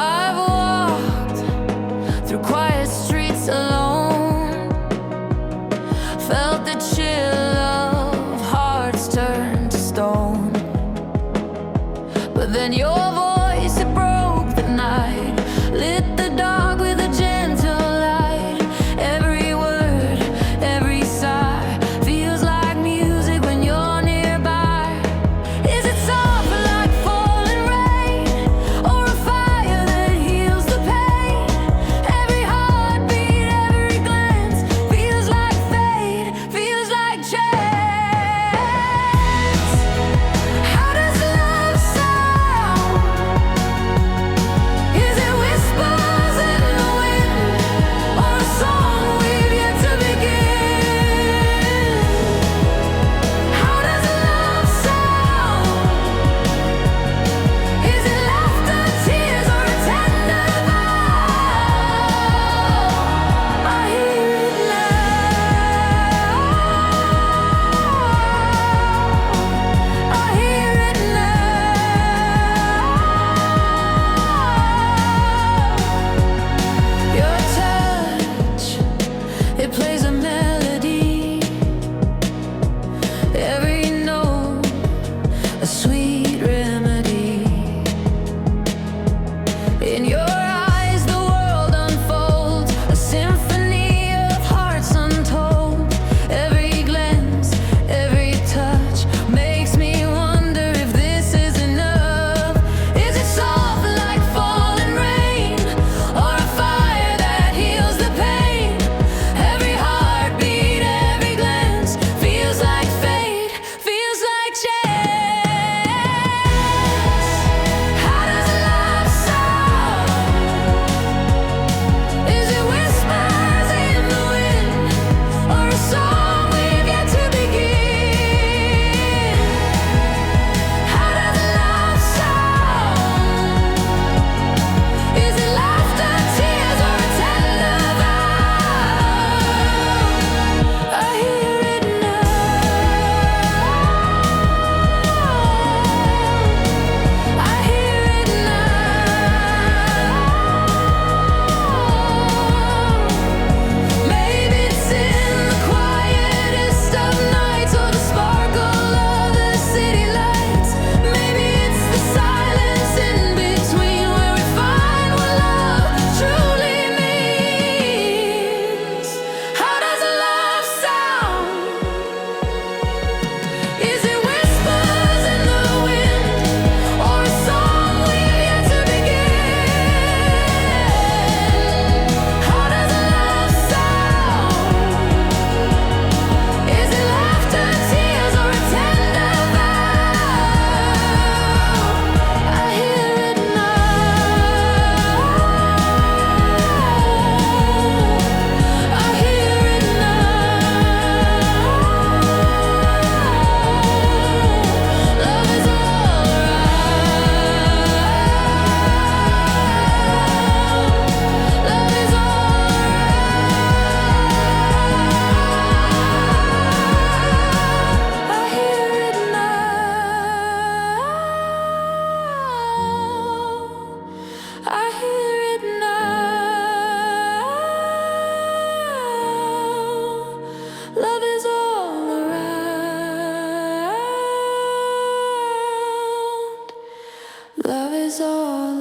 I've walked through quiet streets alone, felt the chill of hearts turn to stone. But then your voice, it broke the night, lit the dark with a gentle light. Every word, every sigh feels like music when you're nearby. Is it soft like falling rain, or a fire that heals the pain? Every heartbeat, every glance feels like fate, feels like chance. How does love sound? Is it whispers in the wind, or a song we've yet to begin? How does love sound? Is it laughter, tears, or a tender vow? I hear it now. I hear it now. Your touch, it plays a melody. Every note, a sweet remedy. In your eyes, the world unfolds, a symphony of hearts untold. Every glance, every touch makes me wonder if this is enough. Is it soft like falling rain, or a fire that heals the pain? Every heartbeat, every glance feels like fate, feels like chance. How does love sound? Is it whispers in the wind, or a song we've yet to begin? How does love sound? Is it laughter, tears, or a tender vow? I hear it now. I hear it now. Maybe it's in the quietest of nights, or the sparkle of the city lights. Maybe it's the silence in between, where we find what love truly means. How does love sound? Is it whispers in the wind, or a song we've yet to begin? How does love sound? Is it laughter, tears, or a tender vow? I hear it now. I hear it now. Love is all around. Love is all around. I hear it now. I hear it now. Love is all around. Love is all